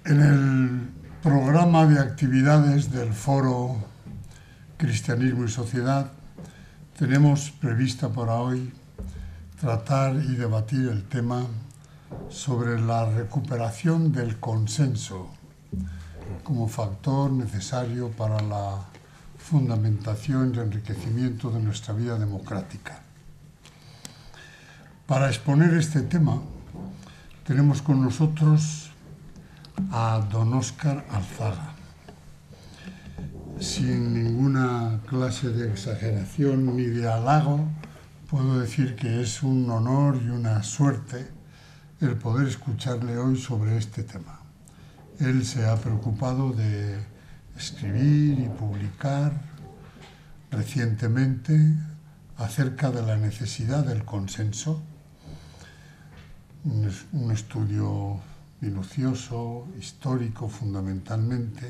En el programa de actividades del Foro Cristianismo y Sociedad tenemos prevista para hoy tratar y debatir el tema sobre la recuperación del consenso como factor necesario para la fundamentación y enriquecimiento de nuestra vida democrática. Para exponer este tema tenemos con nosotros a don Óscar Alzaga. Sin ninguna clase de exageración ni de halago, puedo decir que es un honor y una suerte el poder escucharle hoy sobre este tema. Él se ha preocupado de escribir y publicar recientemente acerca de la necesidad del consenso, un estudio minucioso, histórico fundamentalmente,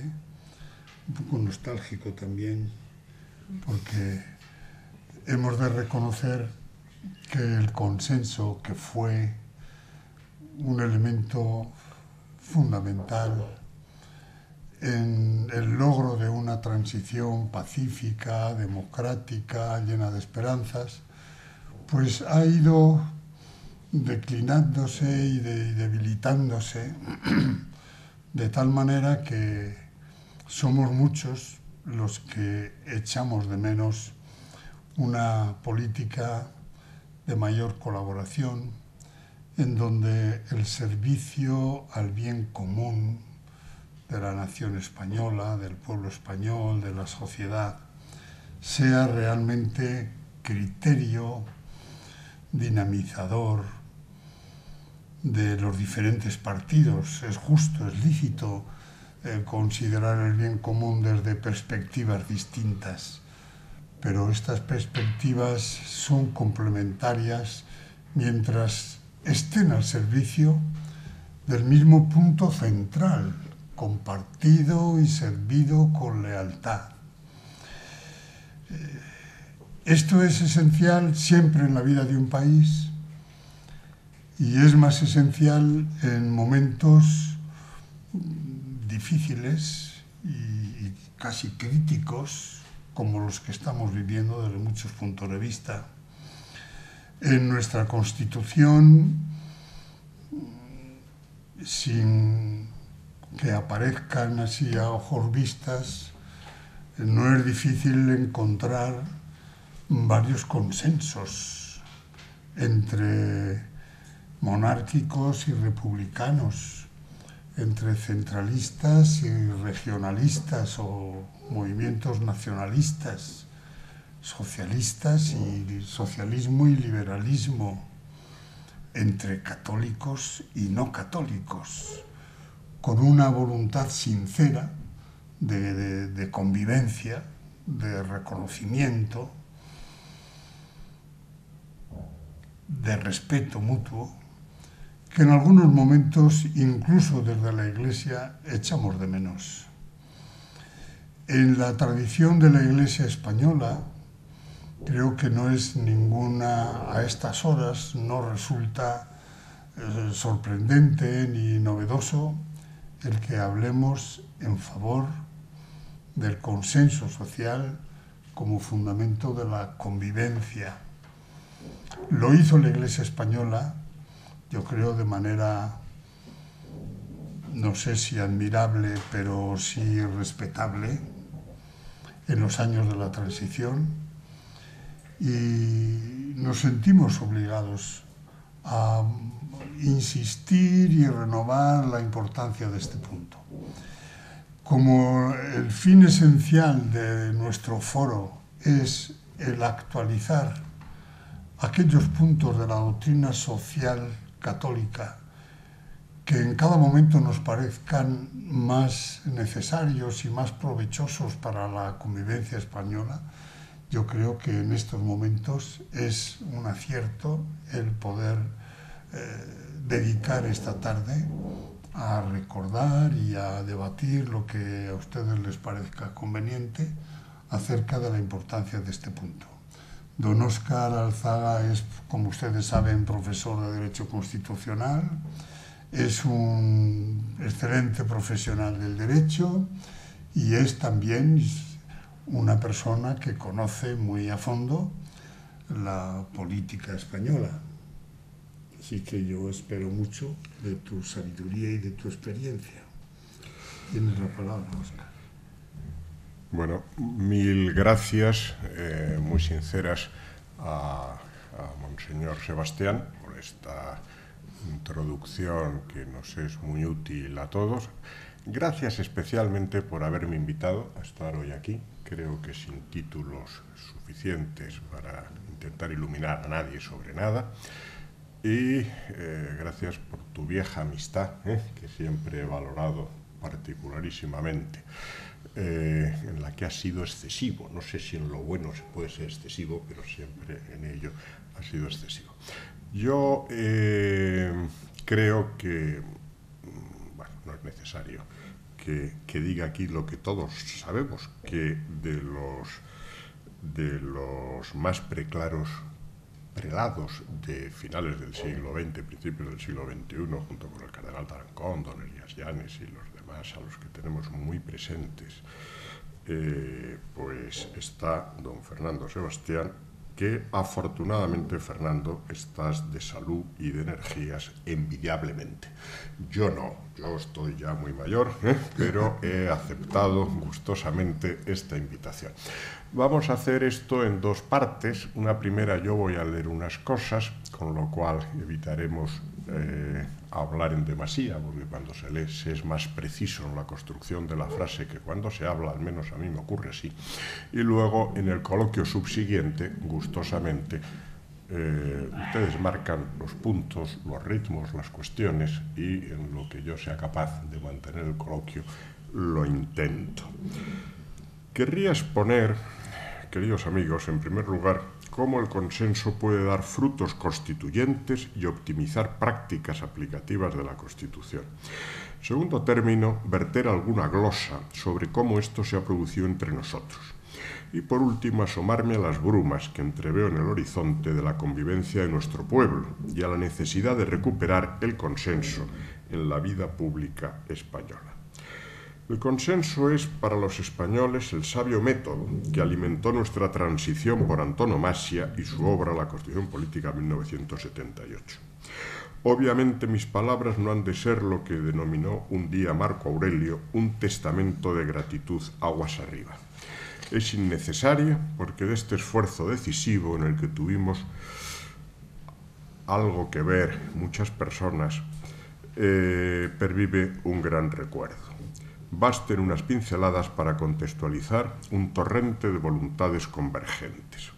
un poco nostálgico también, porque hemos de reconocer que el consenso, que fue un elemento fundamental en el logro de una transición pacífica, democrática, llena de esperanzas, pues ha ido declinándose y debilitándose de tal manera que somos muchos los que echamos de menos una política de mayor colaboración en donde el servicio al bien común de la nación española, del pueblo español, de la sociedad, sea realmente criterio dinamizador de los diferentes partidos. Es justo, es lícito considerar el bien común desde perspectivas distintas, pero estas perspectivas son complementarias mientras estén al servicio del mismo punto central, compartido y servido con lealtad. Esto es esencial siempre en la vida de un país y es más esencial en momentos difíciles y casi críticos como los que estamos viviendo desde muchos puntos de vista. En nuestra Constitución, sin que aparezcan así a ojos vistas, no es difícil encontrar varios consensos entre monárquicos y republicanos, entre centralistas y regionalistas o movimientos nacionalistas, socialistas y socialismo y liberalismo, entre católicos y no católicos, con una voluntad sincera de convivencia, de reconocimiento, de respeto mutuo, que en algunos momentos, incluso desde la Iglesia, echamos de menos. En la tradición de la Iglesia española, creo que no es ninguna, a estas horas, no resulta sorprendente ni novedoso el que hablemos en favor del consenso social como fundamento de la convivencia. Lo hizo la Iglesia española, yo creo de manera, no sé si admirable, pero sí respetable, en los años de la transición, y nos sentimos obligados a insistir y renovar la importancia de este punto. Como el fin esencial de nuestro foro es el actualizar aquellos puntos de la doctrina social católica que en cada momento nos parezcan más necesarios y más provechosos para la convivencia española, yo creo que en estos momentos es un acierto el poder dedicar esta tarde a recordar y a debatir lo que a ustedes les parezca conveniente acerca de la importancia de este punto. Don Óscar Alzaga es, como ustedes saben, profesor de Derecho Constitucional, es un excelente profesional del derecho y es también una persona que conoce muy a fondo la política española. Así que yo espero mucho de tu sabiduría y de tu experiencia. Tienes la palabra, Óscar. Bueno, mil gracias, muy sinceras a Monseñor Sebastián por esta introducción que nos es muy útil a todos. Gracias especialmente por haberme invitado a estar hoy aquí. Creo que sin títulos suficientes para intentar iluminar a nadie sobre nada. Y gracias por tu vieja amistad, que siempre he valorado particularísimamente, en la que has sido excesivo. No sé si en lo bueno se puede ser excesivo, pero siempre en ello has sido excesivo. Yo creo que, bueno, no es necesario que diga aquí lo que todos sabemos, que de los más preclaros prelados de finales del siglo XX, principios del siglo XXI, junto con el cardenal Tarancón, don Elías Llanes y los demás a los que tenemos muy presentes, pues está don Fernando Sebastián, que afortunadamente, Fernando, estás de salud y de energías envidiablemente. Yo no, yo estoy ya muy mayor, pero he aceptado gustosamente esta invitación. Vamos a hacer esto en dos partes. Una primera, yo voy a leer unas cosas, con lo cual evitaremos hablar en demasía, porque cuando se lee se es más preciso en la construcción de la frase que cuando se habla, al menos a mí me ocurre así. Y luego, en el coloquio subsiguiente, gustosamente, ustedes marcan los puntos, los ritmos, las cuestiones, y en lo que yo sea capaz de mantener el coloquio, lo intento. Querría exponer, queridos amigos, en primer lugar, cómo el consenso puede dar frutos constituyentes y optimizar prácticas aplicativas de la Constitución. Segundo término, verter alguna glosa sobre cómo esto se ha producido entre nosotros. Y por último, asomarme a las brumas que entreveo en el horizonte de la convivencia de nuestro pueblo y a la necesidad de recuperar el consenso en la vida pública española. El consenso es para los españoles el sabio método que alimentó nuestra transición por antonomasia y su obra La Constitución Política de 1978. Obviamente mis palabras no han de ser lo que denominó un día Marco Aurelio un testamento de gratitud aguas arriba. Es innecesaria porque de este esfuerzo decisivo en el que tuvimos algo que ver muchas personas, pervive un gran recuerdo. Basten unas pinceladas para contextualizar un torrente de voluntades convergentes.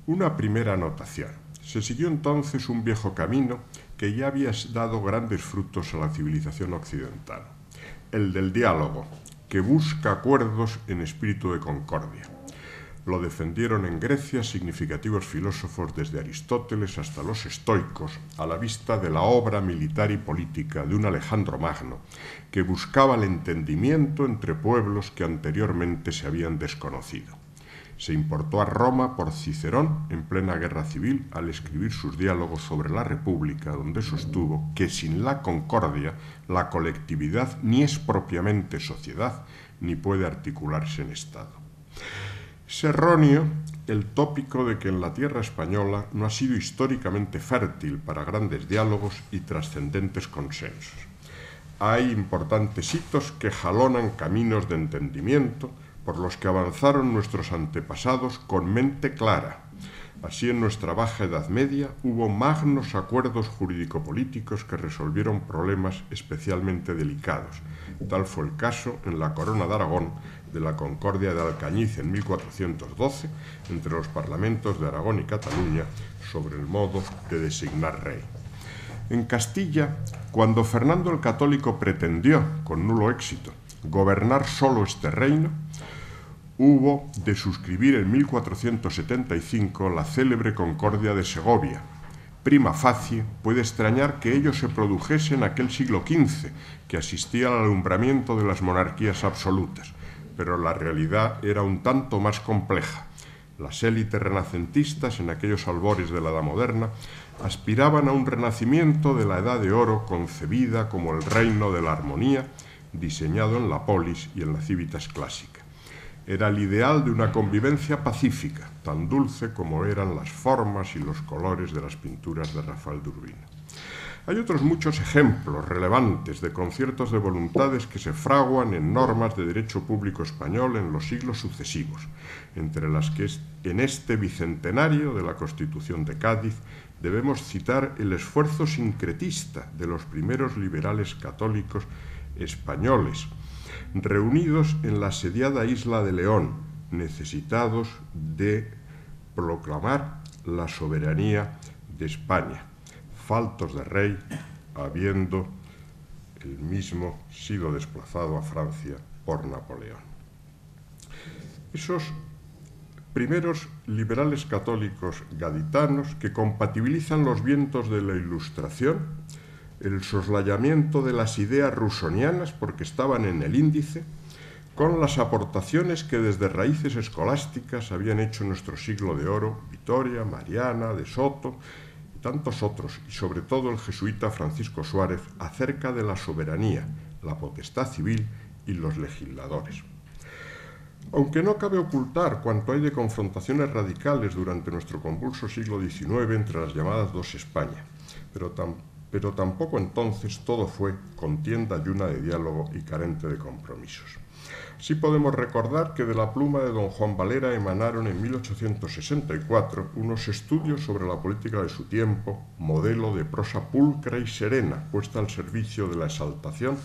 Una primera anotación. Se siguió entonces un viejo camino que ya había dado grandes frutos a la civilización occidental, el del diálogo, que busca acuerdos en espíritu de concordia. Lo defendieron en Grecia significativos filósofos desde Aristóteles hasta los estoicos, a la vista de la obra militar y política de un Alejandro Magno, que buscaba el entendimiento entre pueblos que anteriormente se habían desconocido. Se importó a Roma por Cicerón en plena guerra civil al escribir sus diálogos sobre la República, donde sostuvo que sin la concordia la colectividad ni es propiamente sociedad ni puede articularse en Estado. Es erróneo el tópico de que en la tierra española no ha sido históricamente fértil para grandes diálogos y trascendentes consensos. Hay importantes hitos que jalonan caminos de entendimiento por los que avanzaron nuestros antepasados con mente clara. Así, en nuestra baja Edad Media hubo magnos acuerdos jurídico-políticos que resolvieron problemas especialmente delicados. Tal fue el caso en la Corona de Aragón de la Concordia de Alcañiz en 1412 entre los parlamentos de Aragón y Cataluña sobre el modo de designar rey. En Castilla, cuando Fernando el Católico pretendió, con nulo éxito, gobernar solo este reino, hubo de suscribir en 1475 la célebre Concordia de Segovia. Prima facie, puede extrañar que ello se produjese en aquel siglo XV, que asistía al alumbramiento de las monarquías absolutas, pero la realidad era un tanto más compleja. Las élites renacentistas, en aquellos albores de la Edad Moderna, aspiraban a un renacimiento de la Edad de Oro concebida como el reino de la armonía, diseñado en la polis y en la civitas clásica. Era el ideal de una convivencia pacífica, tan dulce como eran las formas y los colores de las pinturas de Rafael de Urbino. Hay otros muchos ejemplos relevantes de conciertos de voluntades que se fraguan en normas de derecho público español en los siglos sucesivos, entre las que en este bicentenario de la Constitución de Cádiz debemos citar el esfuerzo sincretista de los primeros liberales católicos españoles, reunidos en la asediada isla de León, necesitados de proclamar la soberanía de España, faltos de rey, habiendo el mismo sido desplazado a Francia por Napoleón. Esos primeros liberales católicos gaditanos que compatibilizan los vientos de la Ilustración, el soslayamiento de las ideas rusonianas porque estaban en el índice, con las aportaciones que desde raíces escolásticas habían hecho nuestro siglo de oro, Vitoria, Mariana, de Soto, y tantos otros, y sobre todo el jesuita Francisco Suárez, acerca de la soberanía, la potestad civil y los legisladores. Aunque no cabe ocultar cuánto hay de confrontaciones radicales durante nuestro convulso siglo XIX entre las llamadas dos España, pero tampoco entonces todo fue contienda y una de diálogo y carente de compromisos. Sí podemos recordar que de la pluma de don Juan Valera emanaron en 1864 unos estudios sobre la política de su tiempo, modelo de prosa pulcra y serena, puesta al servicio de la exaltación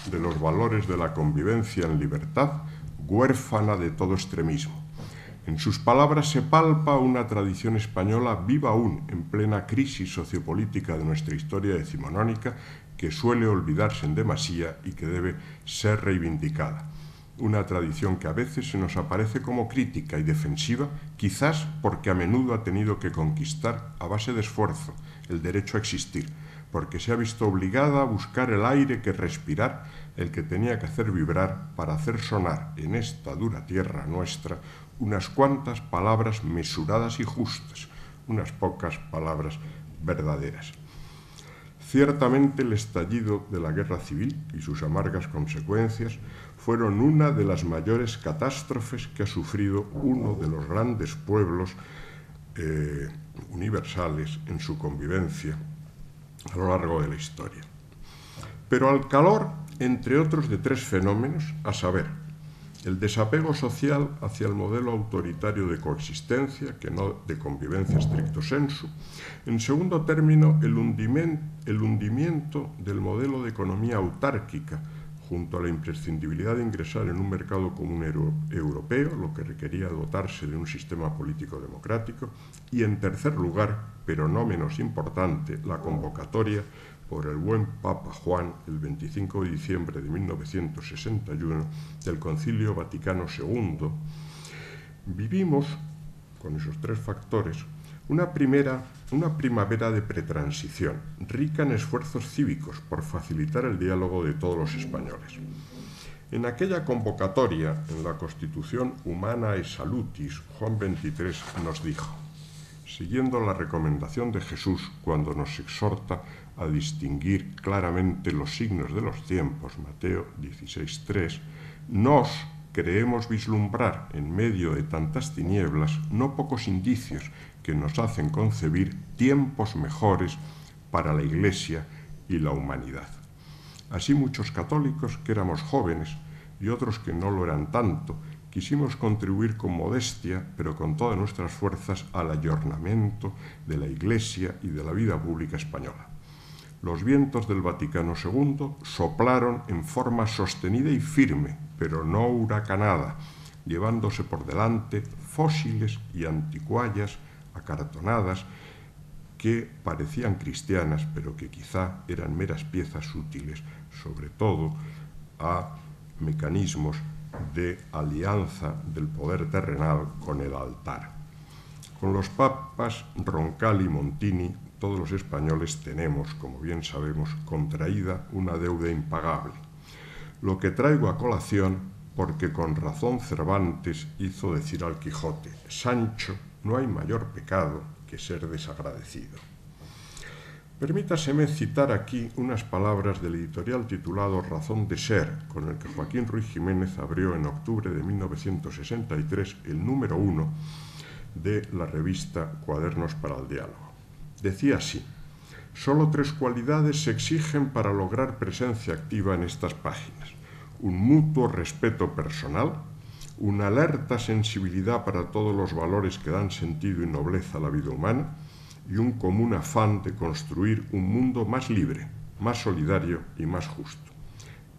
de los valores de la convivencia en libertad, huérfana de todo extremismo. En sus palabras se palpa una tradición española viva aún en plena crisis sociopolítica de nuestra historia decimonónica, que suele olvidarse en demasía y que debe ser reivindicada. Una tradición que a veces se nos aparece como crítica y defensiva, quizás porque a menudo ha tenido que conquistar a base de esfuerzo el derecho a existir, porque se ha visto obligada a buscar el aire que respirar, el que tenía que hacer vibrar para hacer sonar en esta dura tierra nuestra unas cuantas palabras mesuradas y justas, unas pocas palabras verdaderas. Ciertamente el estallido de la guerra civil y sus amargas consecuencias fueron una de las mayores catástrofes que ha sufrido uno de los grandes pueblos universales en su convivencia a lo largo de la historia. Pero al calor, entre otros, de tres fenómenos, a saber, el desapego social hacia el modelo autoritario de coexistencia, que no de convivencia stricto sensu. En segundo término, el hundimiento del modelo de economía autárquica, junto a la imprescindibilidad de ingresar en un mercado común europeo, lo que requería dotarse de un sistema político democrático. Y en tercer lugar, pero no menos importante, la convocatoria por el buen Papa Juan, el 25 de diciembre de 1961, del Concilio Vaticano II. Vivimos, con esos tres factores, una primavera de pretransición, rica en esfuerzos cívicos por facilitar el diálogo de todos los españoles. En aquella convocatoria, en la Constitución Humanae Salutis, Juan XXIII nos dijo, siguiendo la recomendación de Jesús cuando nos exhorta a distinguir claramente los signos de los tiempos, Mateo 16:3, nos creemos vislumbrar en medio de tantas tinieblas no pocos indicios que nos hacen concebir tiempos mejores para la Iglesia y la humanidad. Así muchos católicos que éramos jóvenes y otros que no lo eran tanto, quisimos contribuir con modestia, pero con todas nuestras fuerzas, al ayornamiento de la Iglesia y de la vida pública española. Los vientos del Vaticano II soplaron en forma sostenida y firme, pero no huracanada, llevándose por delante fósiles y anticuallas acartonadas que parecían cristianas, pero que quizá eran meras piezas útiles, sobre todo a mecanismos de alianza del poder terrenal con el altar. Con los papas Roncal y Montini, todos los españoles tenemos, como bien sabemos, contraída una deuda impagable. Lo que traigo a colación porque con razón Cervantes hizo decir al Quijote: Sancho, no hay mayor pecado que ser desagradecido. Permítaseme citar aquí unas palabras del editorial titulado Razón de Ser, con el que Joaquín Ruiz Jiménez abrió en octubre de 1963 el número 1 de la revista Cuadernos para el Diálogo. Decía así: solo 3 cualidades se exigen para lograr presencia activa en estas páginas: un mutuo respeto personal, una alerta sensibilidad para todos los valores que dan sentido y nobleza a la vida humana, y un común afán de construir un mundo más libre, más solidario y más justo.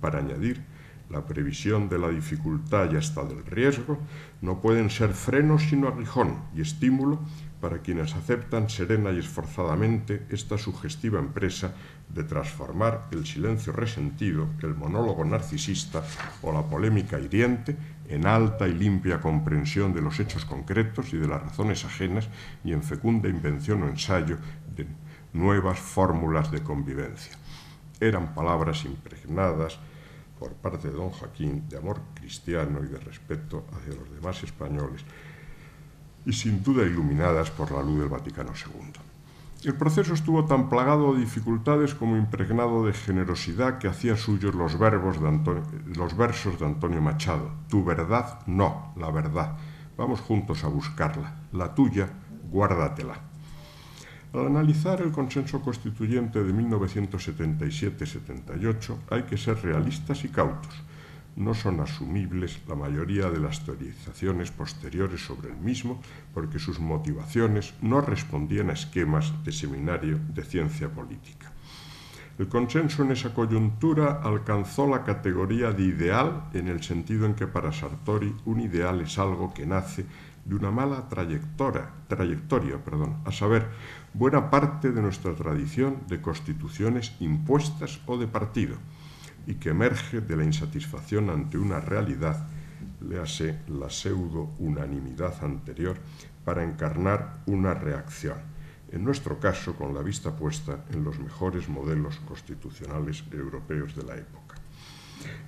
Para añadir, la previsión de la dificultad y hasta del riesgo no pueden ser frenos sino aguijón y estímulo para quienes aceptan serena y esforzadamente esta sugestiva empresa de transformar el silencio resentido, el monólogo narcisista o la polémica hiriente en alta y limpia comprensión de los hechos concretos y de las razones ajenas y en fecunda invención o ensayo de nuevas fórmulas de convivencia. Eran palabras impregnadas por parte de don Joaquín de amor cristiano y de respeto hacia los demás españoles, y sin duda iluminadas por la luz del Vaticano II. El proceso estuvo tan plagado de dificultades como impregnado de generosidad que hacía suyos los versos de Antonio Machado: tu verdad no, la verdad, vamos juntos a buscarla, la tuya, guárdatela. Al analizar el consenso constituyente de 1977-78 hay que ser realistas y cautos. No son asumibles la mayoría de las teorizaciones posteriores sobre el mismo porque sus motivaciones no respondían a esquemas de seminario de ciencia política. El consenso en esa coyuntura alcanzó la categoría de ideal en el sentido en que para Sartori un ideal es algo que nace de una mala trayectoria, a saber, buena parte de nuestra tradición de constituciones impuestas o de partido, y que emerge de la insatisfacción ante una realidad, léase la pseudo-unanimidad anterior, para encarnar una reacción, en nuestro caso con la vista puesta en los mejores modelos constitucionales europeos de la época.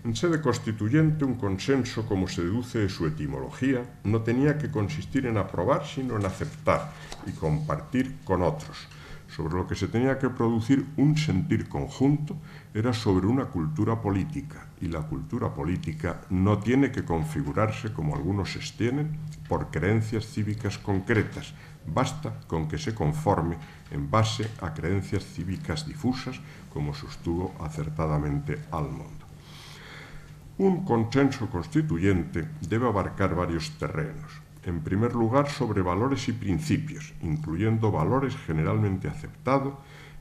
En sede constituyente, un consenso, como se deduce de su etimología, no tenía que consistir en aprobar, sino en aceptar y compartir con otros. Sobre lo que se tenía que producir un sentir conjunto era sobre una cultura política, y la cultura política no tiene que configurarse, como algunos sostienen, por creencias cívicas concretas. Basta con que se conforme en base a creencias cívicas difusas, como sostuvo acertadamente Almond. Un consenso constituyente debe abarcar varios terrenos. En primer lugar, sobre valores y principios, incluyendo valores generalmente aceptados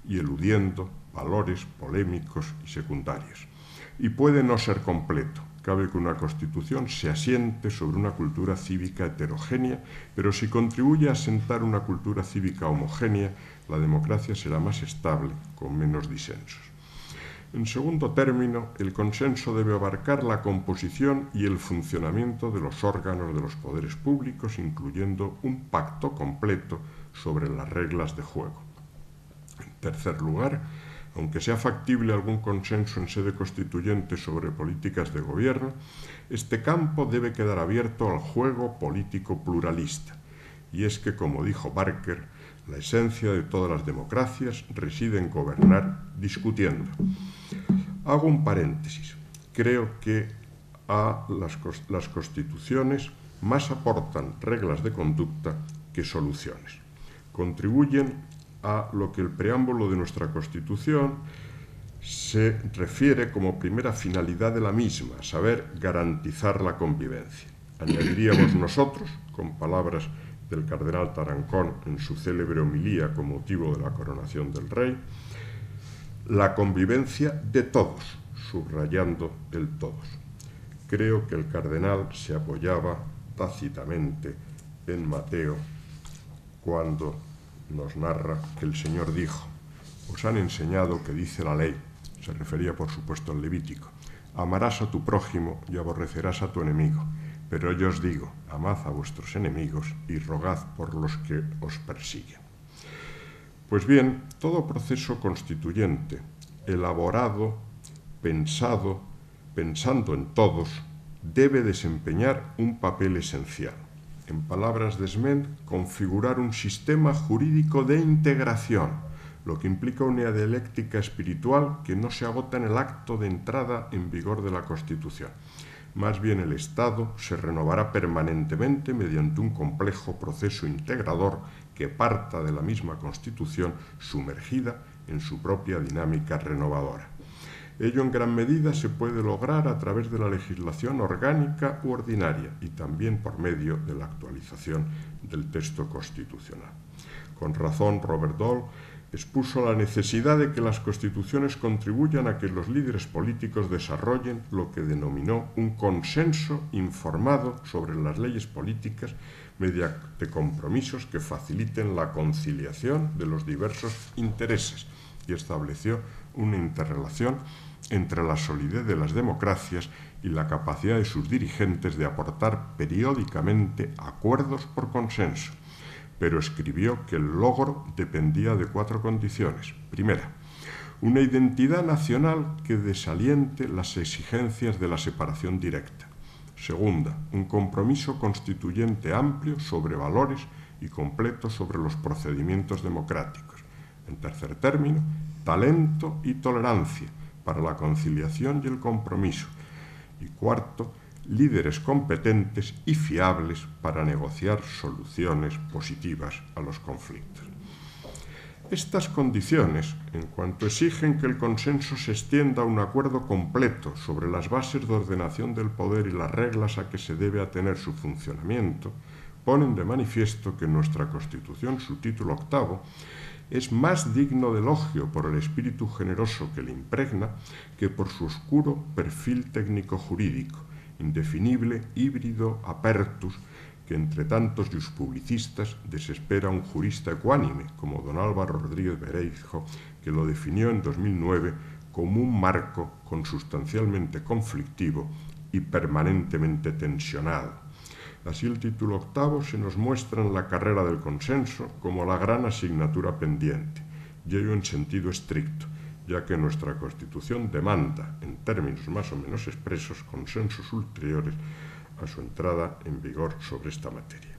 y eludiendo valores polémicos y secundarios. Y puede no ser completo. Cabe que una Constitución se asiente sobre una cultura cívica heterogénea, pero si contribuye a asentar una cultura cívica homogénea, la democracia será más estable, con menos disensos. En segundo término, el consenso debe abarcar la composición y el funcionamiento de los órganos de los poderes públicos, incluyendo un pacto completo sobre las reglas de juego. En tercer lugar, aunque sea factible algún consenso en sede constituyente sobre políticas de gobierno, este campo debe quedar abierto al juego político pluralista. Y es que, como dijo Barker, la esencia de todas las democracias reside en gobernar discutiendo. Hago un paréntesis. Creo que a las constituciones más aportan reglas de conducta que soluciones. Contribuyen a lo que el preámbulo de nuestra Constitución se refiere como primera finalidad de la misma, a saber, garantizar la convivencia. Añadiríamos nosotros, con palabras del cardenal Tarancón en su célebre homilía con motivo de la coronación del rey, la convivencia de todos, subrayando el todos. Creo que el cardenal se apoyaba tácitamente en Mateo cuando nos narra que el Señor dijo: os han enseñado que dice la ley, se refería por supuesto al Levítico, amarás a tu prójimo y aborrecerás a tu enemigo. Pero yo os digo, amad a vuestros enemigos y rogad por los que os persiguen. Pues bien, todo proceso constituyente, elaborado, pensando en todos, debe desempeñar un papel esencial. En palabras de Sment, configurar un sistema jurídico de integración, lo que implica una dialéctica espiritual que no se agota en el acto de entrada en vigor de la Constitución. Más bien el Estado se renovará permanentemente mediante un complejo proceso integrador que parta de la misma Constitución sumergida en su propia dinámica renovadora. Ello en gran medida se puede lograr a través de la legislación orgánica u ordinaria y también por medio de la actualización del texto constitucional. Con razón, Robert Dahl expuso la necesidad de que las constituciones contribuyan a que los líderes políticos desarrollen lo que denominó un consenso informado sobre las leyes políticas mediante compromisos que faciliten la conciliación de los diversos intereses, y estableció una interrelación entre la solidez de las democracias y la capacidad de sus dirigentes de aportar periódicamente acuerdos por consenso. Pero escribió que el logro dependía de 4 condiciones. Primera, una identidad nacional que desaliente las exigencias de la separación directa. Segunda, un compromiso constituyente amplio sobre valores y completo sobre los procedimientos democráticos. En tercer término, talento y tolerancia para la conciliación y el compromiso. Y cuarto, líderes competentes y fiables para negociar soluciones positivas a los conflictos. Estas condiciones, en cuanto exigen que el consenso se extienda a un acuerdo completo sobre las bases de ordenación del poder y las reglas a que se debe atener su funcionamiento, ponen de manifiesto que nuestra Constitución, su título 8, es más digno de elogio por el espíritu generoso que le impregna que por su oscuro perfil técnico-jurídico, indefinible, híbrido, apertus, que entre tantos publicistas desespera un jurista ecuánime como don Álvaro Rodríguez Bereijo, que lo definió en 2009 como un marco consustancialmente conflictivo y permanentemente tensionado. Así el título 8 se nos muestra en la carrera del consenso como la gran asignatura pendiente, y ello en sentido estricto, ya que nuestra Constitución demanda, en términos más o menos expresos, consensos ulteriores a su entrada en vigor sobre esta materia.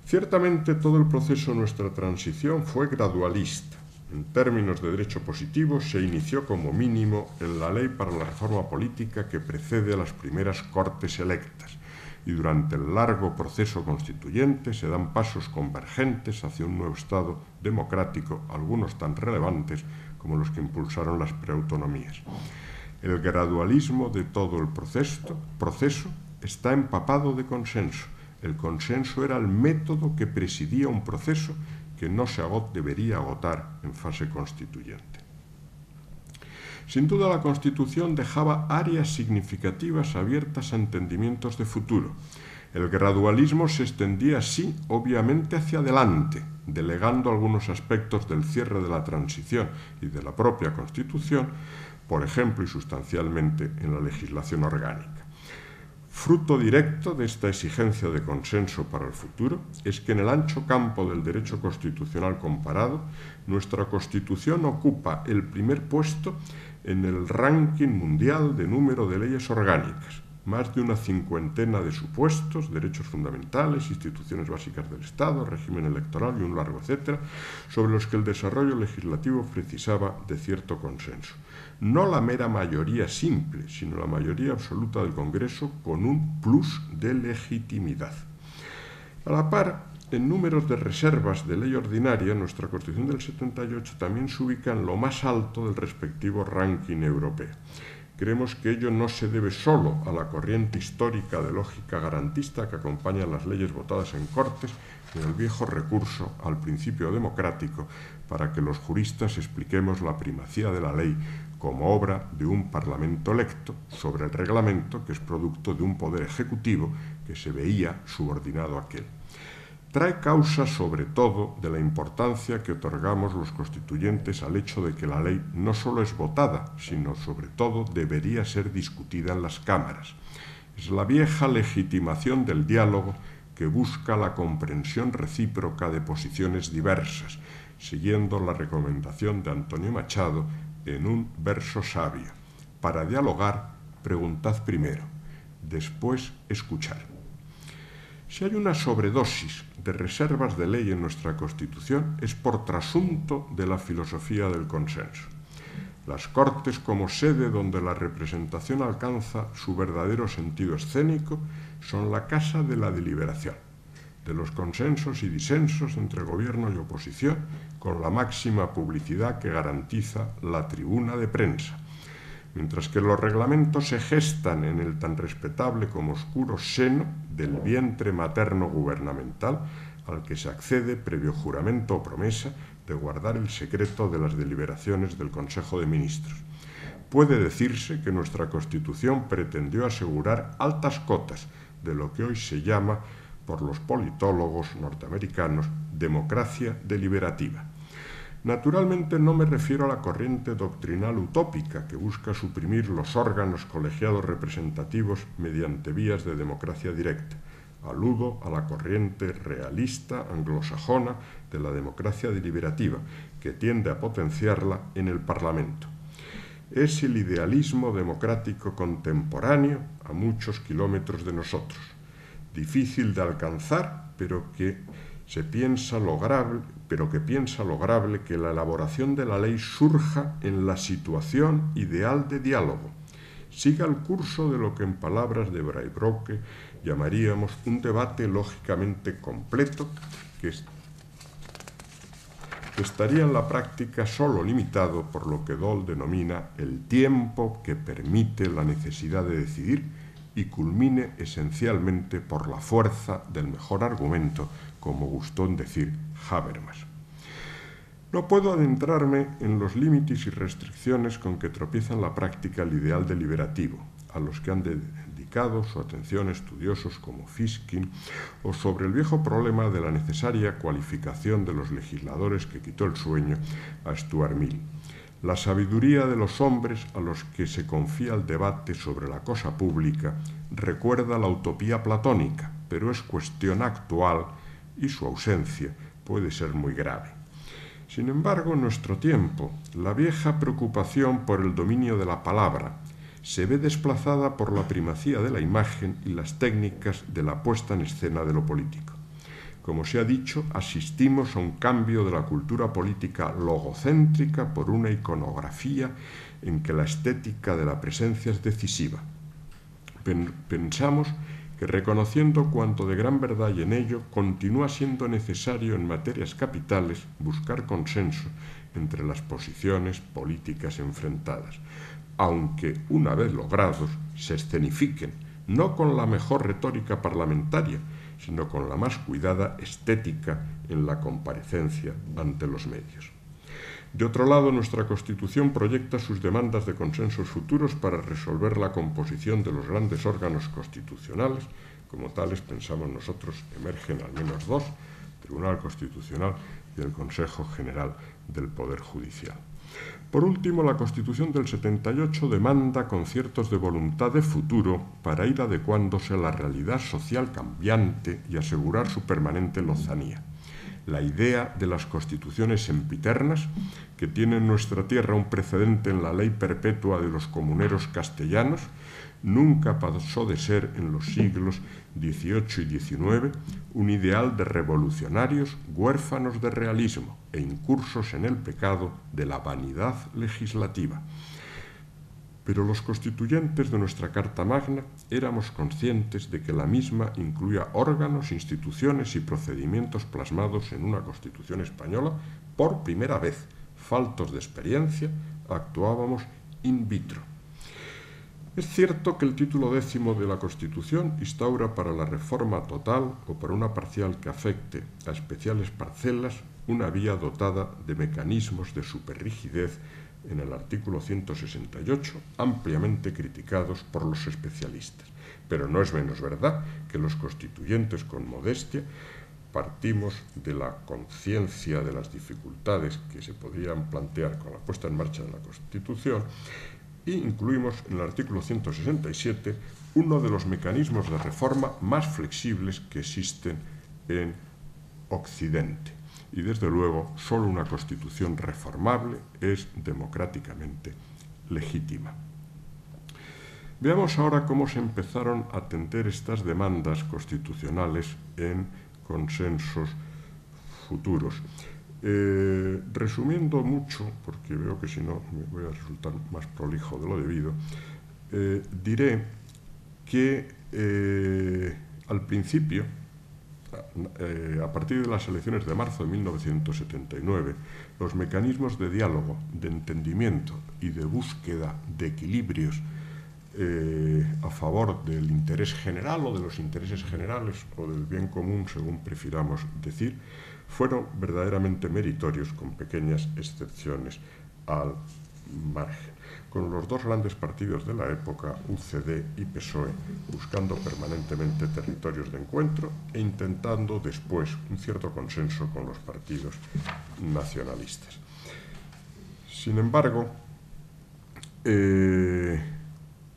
Ciertamente todo el proceso de nuestra transición fue gradualista. En términos de derecho positivo, se inició como mínimo en la Ley para la Reforma Política que precede a las primeras Cortes electas, y durante el largo proceso constituyente se dan pasos convergentes hacia un nuevo Estado democrático, algunos tan relevantes como los que impulsaron las preautonomías. El gradualismo de todo el proceso está empapado de consenso. El consenso era el método que presidía un proceso que no se debería agotar en fase constituyente. Sin duda, la Constitución dejaba áreas significativas abiertas a entendimientos de futuro. El gradualismo se extendía así, obviamente, hacia adelante, delegando algunos aspectos del cierre de la transición y de la propia Constitución, por ejemplo y sustancialmente, en la legislación orgánica. Fruto directo de esta exigencia de consenso para el futuro es que en el ancho campo del derecho constitucional comparado, nuestra Constitución ocupa el primer puesto en el ranking mundial de número de leyes orgánicas, más de una cincuentena de supuestos, derechos fundamentales, instituciones básicas del Estado, régimen electoral y un largo etcétera, sobre los que el desarrollo legislativo precisaba de cierto consenso. No la mera mayoría simple, sino la mayoría absoluta del Congreso con un plus de legitimidad. A la par, en números de reservas de ley ordinaria, nuestra Constitución del 78 también se ubica en lo más alto del respectivo ranking europeo. Creemos que ello no se debe solo a la corriente histórica de lógica garantista que acompaña las leyes votadas en Cortes, sino al viejo recurso al principio democrático para que los juristas expliquemos la primacía de la ley como obra de un parlamento electo sobre el reglamento, que es producto de un poder ejecutivo que se veía subordinado a aquel. Trae causa sobre todo de la importancia que otorgamos los constituyentes al hecho de que la ley no solo es votada, sino sobre todo debería ser discutida en las cámaras. Es la vieja legitimación del diálogo que busca la comprensión recíproca de posiciones diversas, siguiendo la recomendación de Antonio Machado en un verso sabio: para dialogar, preguntad primero, después escuchar. Si hay una sobredosis de reservas de ley en nuestra Constitución, es por trasunto de la filosofía del consenso. Las Cortes, como sede donde la representación alcanza su verdadero sentido escénico, son la casa de la deliberación, de los consensos y disensos entre gobierno y oposición, con la máxima publicidad que garantiza la tribuna de prensa, mientras que los reglamentos se gestan en el tan respetable como oscuro seno del vientre materno gubernamental al que se accede previo juramento o promesa de guardar el secreto de las deliberaciones del Consejo de Ministros. Puede decirse que nuestra Constitución pretendió asegurar altas cotas de lo que hoy se llama, por los politólogos norteamericanos, democracia deliberativa. Naturalmente no me refiero a la corriente doctrinal utópica que busca suprimir los órganos colegiados representativos mediante vías de democracia directa. Aludo a la corriente realista anglosajona de la democracia deliberativa, que tiende a potenciarla en el Parlamento. Es el idealismo democrático contemporáneo a muchos kilómetros de nosotros, difícil de alcanzar, pero que piensa lograble que la elaboración de la ley surja en la situación ideal de diálogo, siga el curso de lo que en palabras de Braibrooke llamaríamos un debate lógicamente completo, que estaría en la práctica solo limitado por lo que Doll denomina el tiempo que permite la necesidad de decidir y culmine esencialmente por la fuerza del mejor argumento, como gustó en decir Habermas. No puedo adentrarme en los límites y restricciones con que tropieza en la práctica el ideal deliberativo, a los que han dedicado su atención estudiosos como Fiskin, o sobre el viejo problema de la necesaria cualificación de los legisladores que quitó el sueño a Stuart Mill. La sabiduría de los hombres a los que se confía el debate sobre la cosa pública recuerda la utopía platónica, pero es cuestión actual y su ausencia puede ser muy grave. Sin embargo, en nuestro tiempo, la vieja preocupación por el dominio de la palabra se ve desplazada por la primacía de la imagen y las técnicas de la puesta en escena de lo político. Como se ha dicho, asistimos a un cambio de la cultura política logocéntrica por una iconografía en que la estética de la presencia es decisiva. Pensamos que, reconociendo cuanto de gran verdad hay en ello, continúa siendo necesario en materias capitales buscar consenso entre las posiciones políticas enfrentadas, aunque, una vez logrados, se escenifiquen, no con la mejor retórica parlamentaria, sino con la más cuidada estética en la comparecencia ante los medios. De otro lado, nuestra Constitución proyecta sus demandas de consensos futuros para resolver la composición de los grandes órganos constitucionales. Como tales, pensamos nosotros, emergen al menos dos: el Tribunal Constitucional y el Consejo General del Poder Judicial. Por último, la Constitución del 78 demanda conciertos de voluntad de futuro para ir adecuándose a la realidad social cambiante y asegurar su permanente lozanía. La idea de las constituciones sempiternas, que tiene en nuestra tierra un precedente en la ley perpetua de los comuneros castellanos, nunca pasó de ser en los siglos XVIII y XIX un ideal de revolucionarios huérfanos de realismo e incursos en el pecado de la vanidad legislativa. Pero los constituyentes de nuestra Carta Magna éramos conscientes de que la misma incluía órganos, instituciones y procedimientos plasmados en una Constitución española por primera vez. Faltos de experiencia, actuábamos in vitro. Es cierto que el título 10º de la Constitución instaura para la reforma total o para una parcial que afecte a especiales parcelas una vía dotada de mecanismos de superrigidez en el artículo 168, ampliamente criticados por los especialistas. Pero no es menos verdad que los constituyentes, con modestia, partimos de la conciencia de las dificultades que se podrían plantear con la puesta en marcha de la Constitución e incluimos en el artículo 167 uno de los mecanismos de reforma más flexibles que existen en Occidente. Y desde luego, solo una Constitución reformable es democráticamente legítima. Veamos ahora cómo se empezaron a atender estas demandas constitucionales en consensos futuros. Resumiendo mucho, porque veo que si no me voy a resultar más prolijo de lo debido, diré que al principio, a partir de las elecciones de marzo de 1979, los mecanismos de diálogo, de entendimiento y de búsqueda de equilibrios a favor del interés general o de los intereses generales o del bien común, según prefiramos decir, fueron verdaderamente meritorios, con pequeñas excepciones al margen, con los dos grandes partidos de la época, UCD y PSOE, buscando permanentemente territorios de encuentro e intentando después un cierto consenso con los partidos nacionalistas. Sin embargo,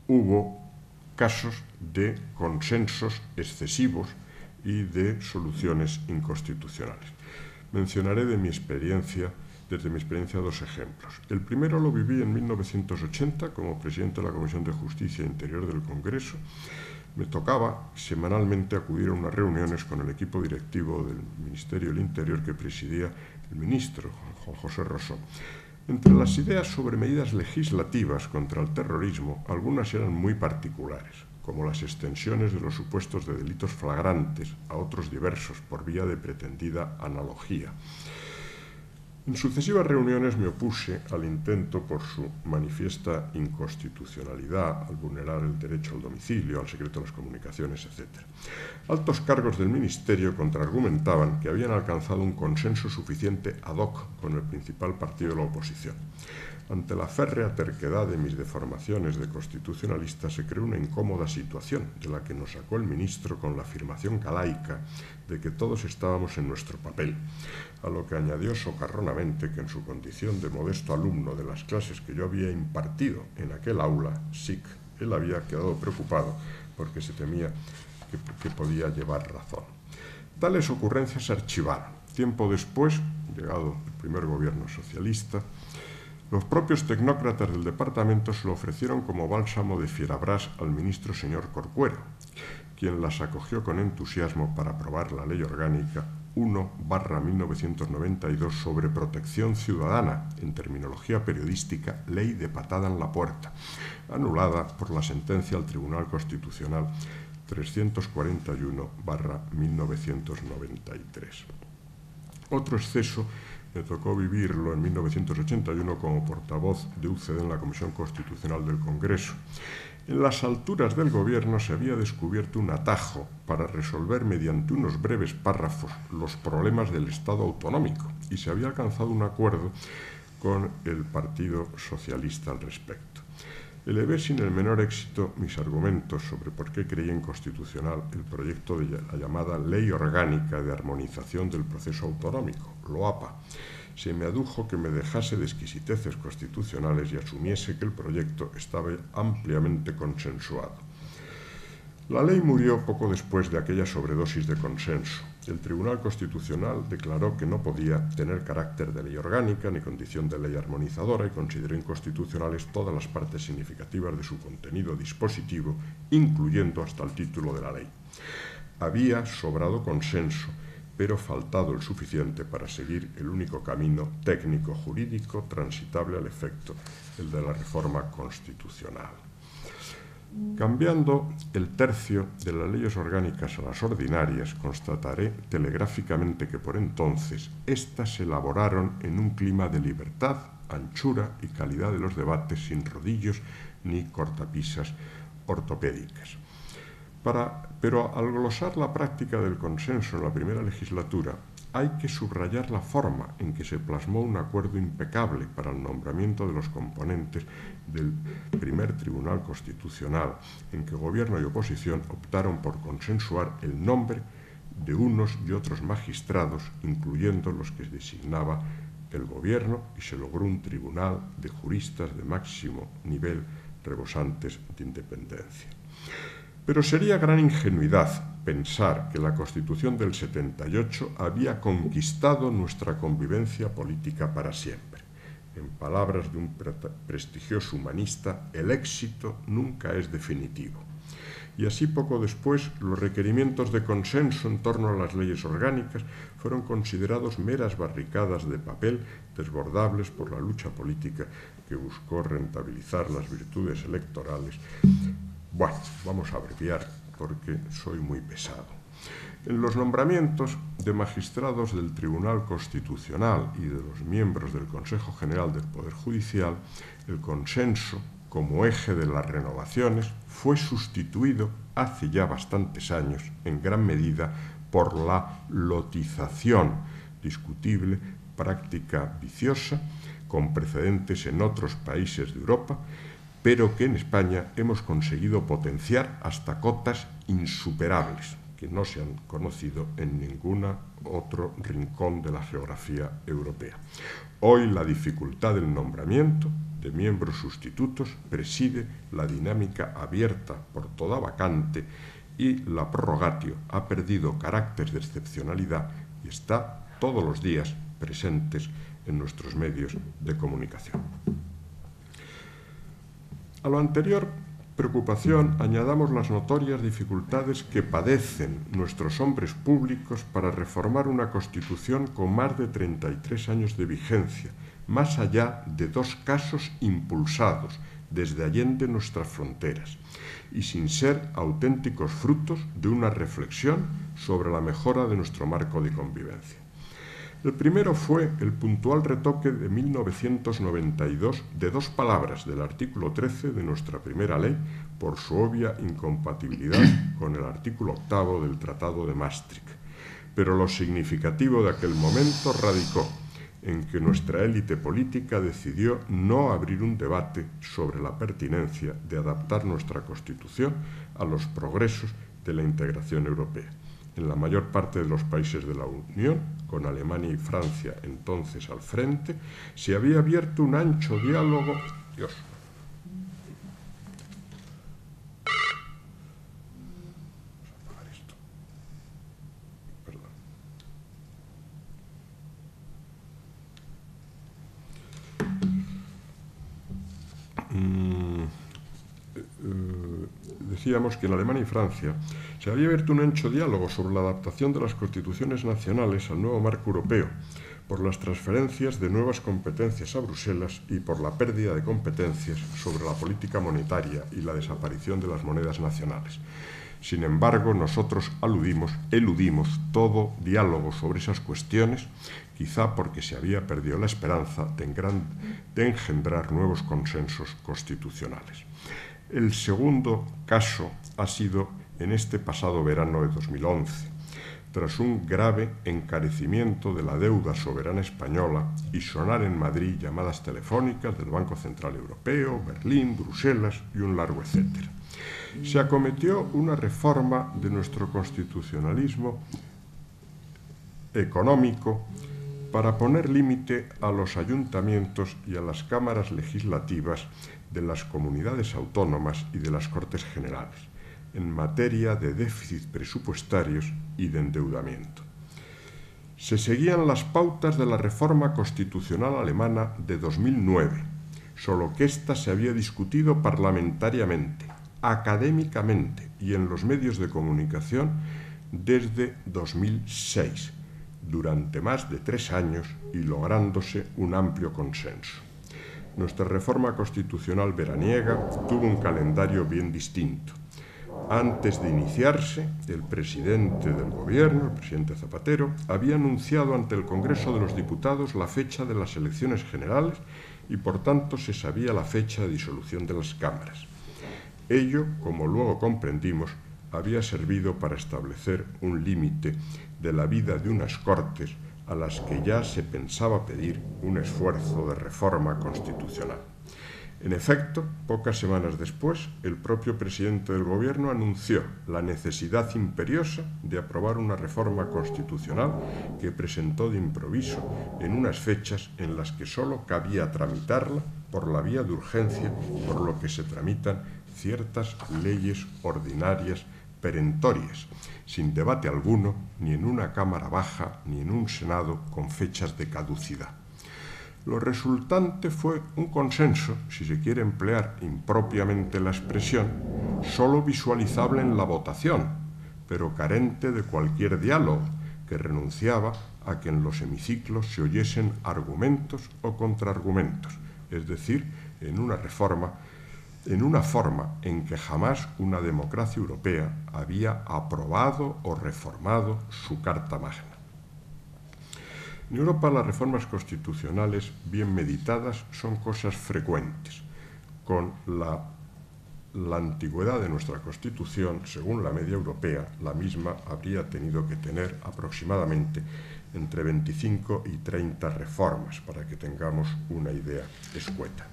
hubo casos de consensos excesivos y de soluciones inconstitucionales. Mencionaré desde mi experiencia dos ejemplos. El primero lo viví en 1980 como presidente de la Comisión de Justicia e Interior del Congreso. Me tocaba semanalmente acudir a unas reuniones con el equipo directivo del Ministerio del Interior que presidía el ministro, Juan José Rosó. Entre las ideas sobre medidas legislativas contra el terrorismo, algunas eran muy particulares, como las extensiones de los supuestos de delitos flagrantes a otros diversos por vía de pretendida analogía. En sucesivas reuniones me opuse al intento por su manifiesta inconstitucionalidad, al vulnerar el derecho al domicilio, al secreto de las comunicaciones, etc. Altos cargos del Ministerio contraargumentaban que habían alcanzado un consenso suficiente ad hoc con el principal partido de la oposición. Ante la férrea terquedad de mis deformaciones de constitucionalista se creó una incómoda situación de la que nos sacó el ministro con la afirmación galaica de que todos estábamos en nuestro papel, a lo que añadió socarronamente que en su condición de modesto alumno de las clases que yo había impartido en aquel aula SIC, él había quedado preocupado porque se temía que podía llevar razón. Tales ocurrencias se archivaron. Tiempo después, llegado el primer gobierno socialista, los propios tecnócratas del departamento se lo ofrecieron como bálsamo de fierabrás al ministro señor Corcuera, quien las acogió con entusiasmo para aprobar la Ley Orgánica 1/1992 sobre protección ciudadana, en terminología periodística, Ley de patada en la puerta, anulada por la sentencia del Tribunal Constitucional 341/1993. Otro exceso me tocó vivirlo en 1981 como portavoz de UCD en la Comisión Constitucional del Congreso. En las alturas del gobierno se había descubierto un atajo para resolver mediante unos breves párrafos los problemas del Estado autonómico y se había alcanzado un acuerdo con el Partido Socialista al respecto. Elevé sin el menor éxito mis argumentos sobre por qué creía inconstitucional el proyecto de la llamada Ley Orgánica de Armonización del Proceso Autonómico, LOAPA. Se me adujo que me dejase de exquisiteces constitucionales y asumiese que el proyecto estaba ampliamente consensuado. La ley murió poco después de aquella sobredosis de consenso. El Tribunal Constitucional declaró que no podía tener carácter de ley orgánica ni condición de ley armonizadora y consideró inconstitucionales todas las partes significativas de su contenido dispositivo, incluyendo hasta el título de la ley. Había sobrado consenso, pero faltado el suficiente para seguir el único camino técnico-jurídico transitable al efecto, el de la reforma constitucional. Cambiando el tercio de las leyes orgánicas a las ordinarias, constataré telegráficamente que por entonces éstas se elaboraron en un clima de libertad, anchura y calidad de los debates sin rodillos ni cortapisas ortopédicas. Pero al glosar la práctica del consenso en la primera legislatura, hay que subrayar la forma en que se plasmó un acuerdo impecable para el nombramiento de los componentes del primer Tribunal Constitucional, en que gobierno y oposición optaron por consensuar el nombre de unos y otros magistrados, incluyendo los que designaba el gobierno, y se logró un tribunal de juristas de máximo nivel rebosantes de independencia. Pero sería gran ingenuidad pensar que la Constitución del 78 había conquistado nuestra convivencia política para siempre. En palabras de un prestigioso humanista, el éxito nunca es definitivo. Y así poco después, los requerimientos de consenso en torno a las leyes orgánicas fueron considerados meras barricadas de papel desbordables por la lucha política que buscó rentabilizar las virtudes electorales. Bueno, vamos a abreviar porque soy muy pesado. En los nombramientos de magistrados del Tribunal Constitucional y de los miembros del Consejo General del Poder Judicial, el consenso, como eje de las renovaciones, fue sustituido hace ya bastantes años, en gran medida, por la lotización, discutible, práctica viciosa, con precedentes en otros países de Europa, pero que en España hemos conseguido potenciar hasta cotas insuperables, que no se han conocido en ningún otro rincón de la geografía europea. Hoy la dificultad del nombramiento de miembros sustitutos preside la dinámica abierta por toda vacante y la prorrogatio ha perdido carácter de excepcionalidad y está todos los días presentes en nuestros medios de comunicación. A lo anterior preocupación añadamos las notorias dificultades que padecen nuestros hombres públicos para reformar una Constitución con más de 33 años de vigencia, más allá de 2 casos impulsados desde allende nuestras fronteras, y sin ser auténticos frutos de una reflexión sobre la mejora de nuestro marco de convivencia. El primero fue el puntual retoque de 1992 de 2 palabras del artículo 13 de nuestra primera ley por su obvia incompatibilidad con el artículo 8 del Tratado de Maastricht. Pero lo significativo de aquel momento radicó en que nuestra élite política decidió no abrir un debate sobre la pertinencia de adaptar nuestra Constitución a los progresos de la integración europea. En la mayor parte de los países de la Unión, con Alemania y Francia entonces al frente, se había abierto un ancho diálogo. Dios. Vamos a apagar esto. Perdón. Decíamos que en Alemania y Francia se había abierto un ancho diálogo sobre la adaptación de las constituciones nacionales al nuevo marco europeo, por las transferencias de nuevas competencias a Bruselas y por la pérdida de competencias sobre la política monetaria y la desaparición de las monedas nacionales. Sin embargo, nosotros eludimos todo diálogo sobre esas cuestiones, quizá porque se había perdido la esperanza de engendrar nuevos consensos constitucionales. El segundo caso ha sido en este pasado verano de 2011, tras un grave encarecimiento de la deuda soberana española y sonar en Madrid llamadas telefónicas del Banco Central Europeo, Berlín, Bruselas y un largo etcétera. Se acometió una reforma de nuestro constitucionalismo económico para poner límite a los ayuntamientos y a las cámaras legislativas de las comunidades autónomas y de las Cortes Generales, en materia de déficit presupuestarios y de endeudamiento. Se seguían las pautas de la reforma constitucional alemana de 2009, solo que ésta se había discutido parlamentariamente, académicamente y en los medios de comunicación desde 2006, durante más de 3 años y lográndose un amplio consenso. Nuestra reforma constitucional veraniega tuvo un calendario bien distinto. Antes de iniciarse, el presidente del gobierno, el presidente Zapatero, había anunciado ante el Congreso de los Diputados la fecha de las elecciones generales y, por tanto, se sabía la fecha de disolución de las cámaras. Ello, como luego comprendimos, había servido para establecer un límite de la vida de unas Cortes a las que ya se pensaba pedir un esfuerzo de reforma constitucional. En efecto, pocas semanas después, el propio presidente del Gobierno anunció la necesidad imperiosa de aprobar una reforma constitucional que presentó de improviso en unas fechas en las que solo cabía tramitarla por la vía de urgencia, por lo que se tramitan ciertas leyes ordinarias perentorias, sin debate alguno, ni en una Cámara baja, ni en un Senado con fechas de caducidad. Lo resultante fue un consenso, si se quiere emplear impropiamente la expresión, sólo visualizable en la votación, pero carente de cualquier diálogo, que renunciaba a que en los hemiciclos se oyesen argumentos o contraargumentos, es decir, en una forma en que jamás una democracia europea había aprobado o reformado su Carta Magna. En Europa las reformas constitucionales bien meditadas son cosas frecuentes. Con la antigüedad de nuestra Constitución, según la media europea, la misma habría tenido que tener aproximadamente entre 25 y 30 reformas, para que tengamos una idea escueta.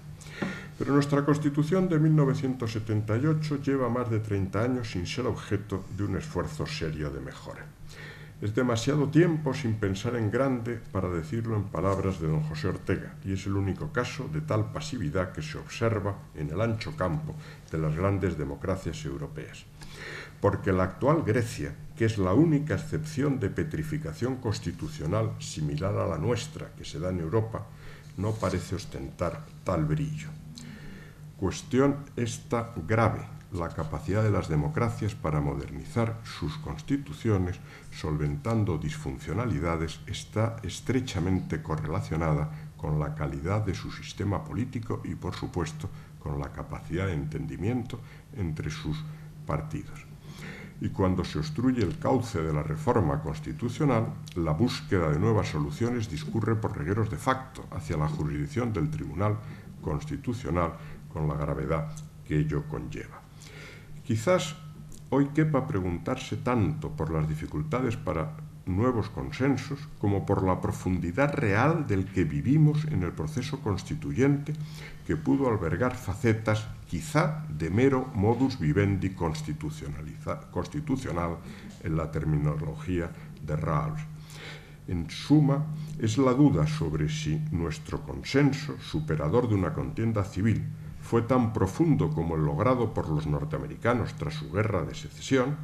Pero nuestra Constitución de 1978 lleva más de 30 años sin ser objeto de un esfuerzo serio de mejora. Es demasiado tiempo sin pensar en grande para decirlo en palabras de don José Ortega, y es el único caso de tal pasividad que se observa en el ancho campo de las grandes democracias europeas. Porque la actual Grecia, que es la única excepción de petrificación constitucional similar a la nuestra que se da en Europa, no parece ostentar tal brillo. Cuestión esta grave, la capacidad de las democracias para modernizar sus constituciones, solventando disfuncionalidades, está estrechamente correlacionada con la calidad de su sistema político y, por supuesto, con la capacidad de entendimiento entre sus partidos. Y cuando se obstruye el cauce de la reforma constitucional, la búsqueda de nuevas soluciones discurre por regueros de facto hacia la jurisdicción del Tribunal Constitucional, con la gravedad que ello conlleva. Quizás hoy quepa preguntarse tanto por las dificultades para nuevos consensos como por la profundidad real del que vivimos en el proceso constituyente, que pudo albergar facetas quizá de mero modus vivendi constitucional en la terminología de Rawls. En suma, es la duda sobre si nuestro consenso, superador de una contienda civil, fue tan profundo como el logrado por los norteamericanos tras su guerra de secesión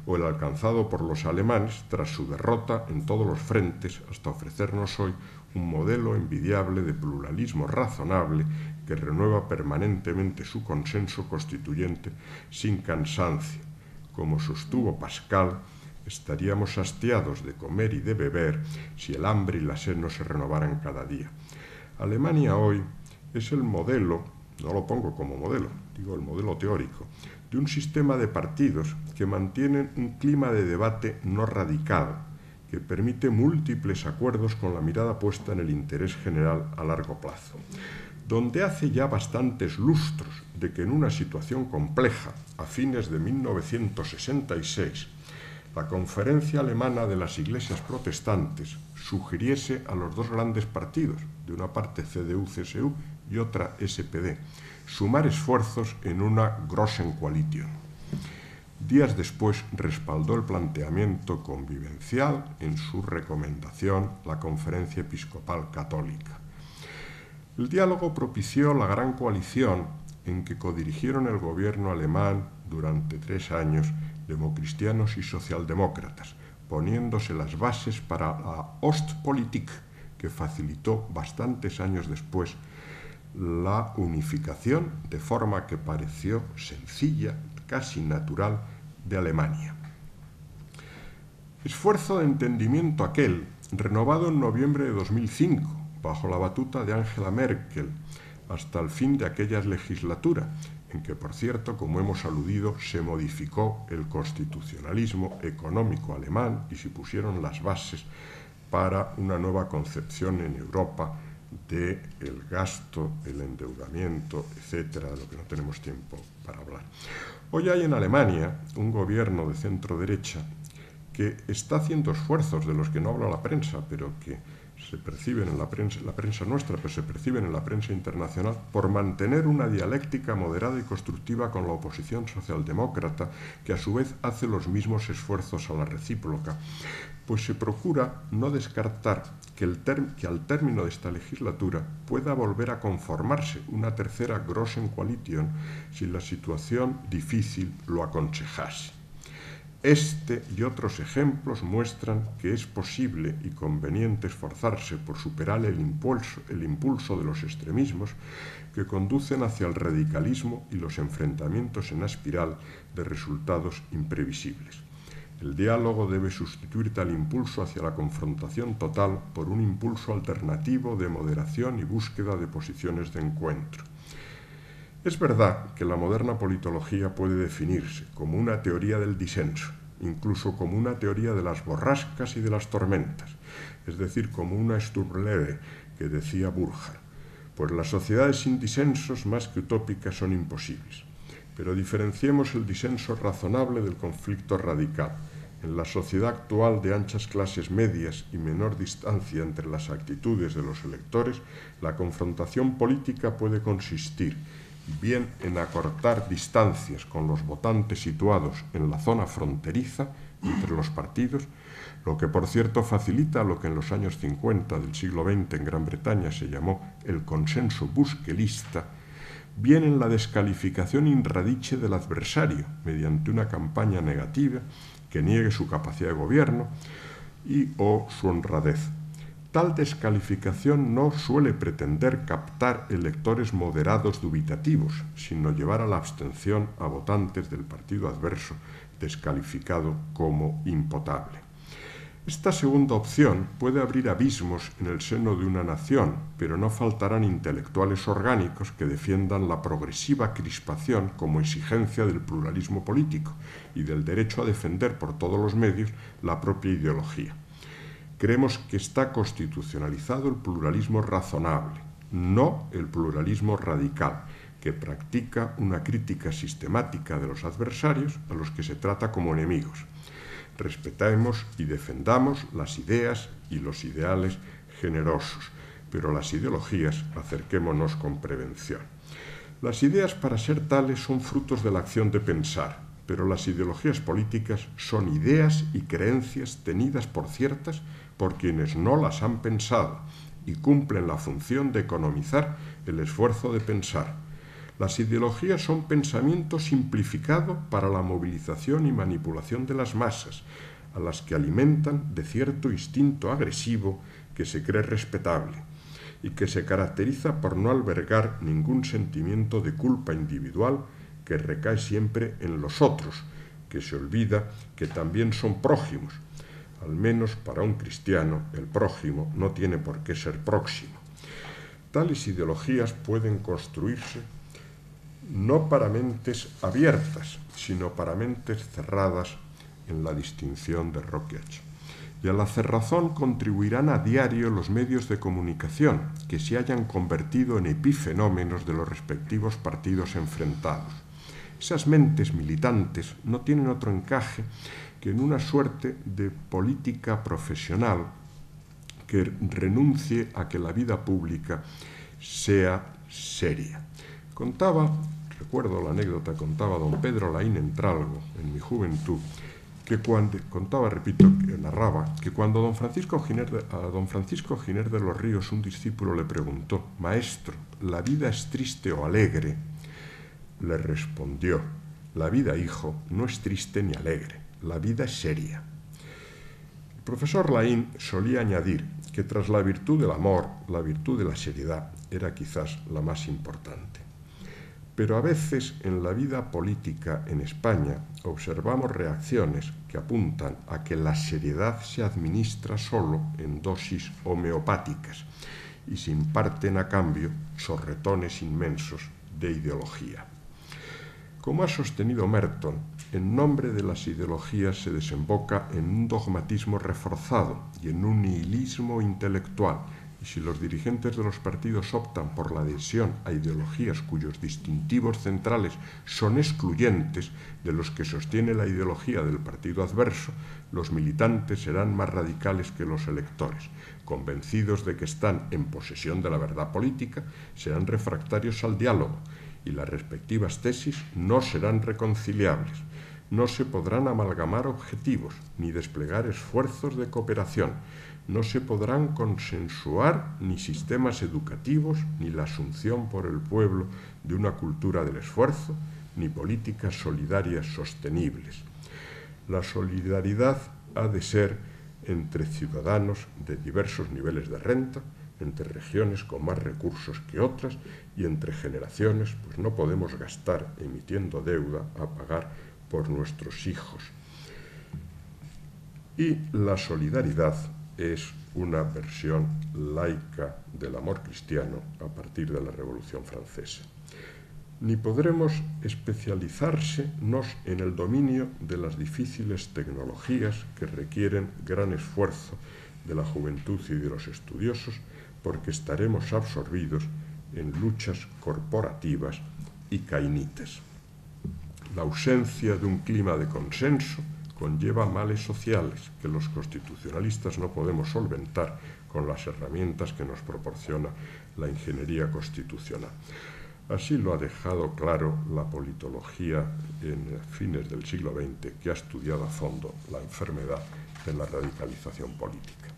o el alcanzado por los alemanes tras su derrota en todos los frentes, hasta ofrecernos hoy un modelo envidiable de pluralismo razonable que renueva permanentemente su consenso constituyente sin cansancio. Como sostuvo Pascal, estaríamos hastiados de comer y de beber si el hambre y la sed no se renovaran cada día. Alemania hoy es el modelo, no lo pongo como modelo, digo el modelo teórico, de un sistema de partidos que mantienen un clima de debate no radical, que permite múltiples acuerdos con la mirada puesta en el interés general a largo plazo, donde hace ya bastantes lustros de que en una situación compleja, a fines de 1966, la Conferencia Alemana de las Iglesias Protestantes sugiriese a los dos grandes partidos, de una parte CDU-CSU y otra SPD, sumar esfuerzos en una Großen Koalition. Días después respaldó el planteamiento convivencial en su recomendación la Conferencia Episcopal Católica. El diálogo propició la gran coalición en que codirigieron el gobierno alemán durante 3 años democristianos y socialdemócratas, poniéndose las bases para la Ostpolitik, que facilitó bastantes años después la unificación de forma que pareció sencilla, casi natural, de Alemania. Esfuerzo de entendimiento aquel, renovado en noviembre de 2005, bajo la batuta de Angela Merkel, hasta el fin de aquella legislatura, en que, por cierto, como hemos aludido, se modificó el constitucionalismo económico alemán y se pusieron las bases para una nueva concepción en Europa del gasto, el endeudamiento, etcétera, de lo que no tenemos tiempo para hablar. Hoy hay en Alemania un gobierno de centro-derecha que está haciendo esfuerzos de los que no habla la prensa, pero que se perciben en la prensa nuestra, pero se perciben en la prensa internacional, por mantener una dialéctica moderada y constructiva con la oposición socialdemócrata, que a su vez hace los mismos esfuerzos a la recíproca, pues se procura no descartar que al término de esta legislatura pueda volver a conformarse una tercera Großen Koalition si la situación difícil lo aconsejase. Este y otros ejemplos muestran que es posible y conveniente esforzarse por superar el impulso de los extremismos que conducen hacia el radicalismo y los enfrentamientos en espiral de resultados imprevisibles. El diálogo debe sustituir tal impulso hacia la confrontación total por un impulso alternativo de moderación y búsqueda de posiciones de encuentro. Es verdad que la moderna politología puede definirse como una teoría del disenso, incluso como una teoría de las borrascas y de las tormentas, es decir, como una Sturmlehre que decía Burkhardt, pues las sociedades sin disensos más que utópicas son imposibles. Pero diferenciemos el disenso razonable del conflicto radical. En la sociedad actual de anchas clases medias y menor distancia entre las actitudes de los electores, la confrontación política puede consistir bien en acortar distancias con los votantes situados en la zona fronteriza entre los partidos, lo que por cierto facilita lo que en los años 50 del siglo XX en Gran Bretaña se llamó el consenso busquelista, bien en la descalificación in radice del adversario mediante una campaña negativa que niegue su capacidad de gobierno y o su honradez. Tal descalificación no suele pretender captar electores moderados dubitativos, sino llevar a la abstención a votantes del partido adverso descalificado como impotable. Esta segunda opción puede abrir abismos en el seno de una nación, pero no faltarán intelectuales orgánicos que defiendan la progresiva crispación como exigencia del pluralismo político y del derecho a defender por todos los medios la propia ideología. Creemos que está constitucionalizado el pluralismo razonable, no el pluralismo radical, que practica una crítica sistemática de los adversarios a los que se trata como enemigos. Respetemos y defendamos las ideas y los ideales generosos, pero las ideologías acerquémonos con prevención. Las ideas, para ser tales, son frutos de la acción de pensar, pero las ideologías políticas son ideas y creencias tenidas por ciertas por quienes no las han pensado y cumplen la función de economizar el esfuerzo de pensar. Las ideologías son pensamiento simplificado para la movilización y manipulación de las masas, a las que alimentan de cierto instinto agresivo que se cree respetable y que se caracteriza por no albergar ningún sentimiento de culpa individual que recae siempre en los otros, que se olvida que también son prójimos. Al menos para un cristiano, el prójimo no tiene por qué ser próximo. Tales ideologías pueden construirse no para mentes abiertas, sino para mentes cerradas en la distinción de Roquech. Y a la cerrazón contribuirán a diario los medios de comunicación que se hayan convertido en epifenómenos de los respectivos partidos enfrentados. Esas mentes militantes no tienen otro encaje que en una suerte de política profesional que renuncie a que la vida pública sea seria. Recuerdo la anécdota, contaba don Pedro Laín Entralgo en mi juventud, narraba que cuando a don Francisco Giner de los Ríos un discípulo le preguntó: «Maestro, ¿la vida es triste o alegre?», le respondió: «La vida, hijo, no es triste ni alegre, la vida es seria». El profesor Laín solía añadir que tras la virtud del amor, la virtud de la seriedad era quizás la más importante. Pero a veces en la vida política en España observamos reacciones que apuntan a que la seriedad se administra solo en dosis homeopáticas y se imparten a cambio chorretones inmensos de ideología. Como ha sostenido Merton, en nombre de las ideologías se desemboca en un dogmatismo reforzado y en un nihilismo intelectual, y si los dirigentes de los partidos optan por la adhesión a ideologías cuyos distintivos centrales son excluyentes de los que sostiene la ideología del partido adverso, los militantes serán más radicales que los electores. Convencidos de que están en posesión de la verdad política, serán refractarios al diálogo y las respectivas tesis no serán reconciliables. No se podrán amalgamar objetivos ni desplegar esfuerzos de cooperación. No se podrán consensuar ni sistemas educativos, ni la asunción por el pueblo de una cultura del esfuerzo, ni políticas solidarias sostenibles. La solidaridad ha de ser entre ciudadanos de diversos niveles de renta, entre regiones con más recursos que otras y entre generaciones, pues no podemos gastar emitiendo deuda a pagar por nuestros hijos. Y la solidaridad es una versión laica del amor cristiano a partir de la Revolución Francesa. Ni podremos especializarnos en el dominio de las difíciles tecnologías que requieren gran esfuerzo de la juventud y de los estudiosos, porque estaremos absorbidos en luchas corporativas y cainites. La ausencia de un clima de consenso conlleva males sociales que los constitucionalistas no podemos solventar con las herramientas que nos proporciona la ingeniería constitucional. Así lo ha dejado claro la politología en fines del siglo XX, que ha estudiado a fondo la enfermedad de la radicalización política.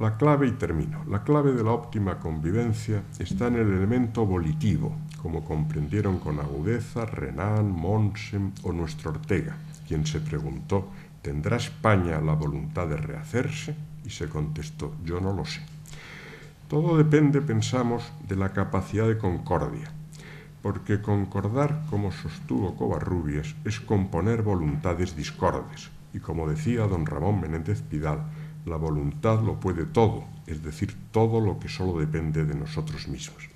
La clave, y termino, la clave de la óptima convivencia está en el elemento volitivo, como comprendieron con agudeza Renan, Mommsen o nuestro Ortega, quien se preguntó: ¿tendrá España la voluntad de rehacerse? Y se contestó: yo no lo sé. Todo depende, pensamos, de la capacidad de concordia, porque concordar, como sostuvo Covarrubias, es componer voluntades discordes, y como decía don Ramón Menéndez Pidal, la voluntad lo puede todo, es decir, todo lo que solo depende de nosotros mismos.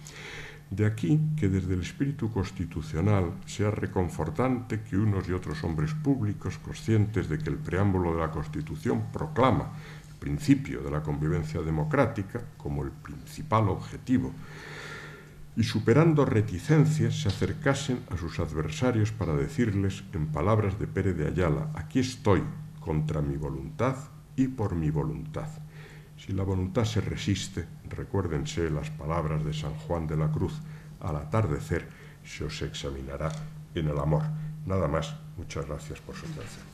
De aquí que desde el espíritu constitucional sea reconfortante que unos y otros hombres públicos, conscientes de que el preámbulo de la Constitución proclama el principio de la convivencia democrática como el principal objetivo, y superando reticencias se acercasen a sus adversarios para decirles, en palabras de Pérez de Ayala: aquí estoy, contra mi voluntad y por mi voluntad. Si la voluntad se resiste, recuérdense las palabras de San Juan de la Cruz: al atardecer se os examinará en el amor. Nada más, muchas gracias por su atención.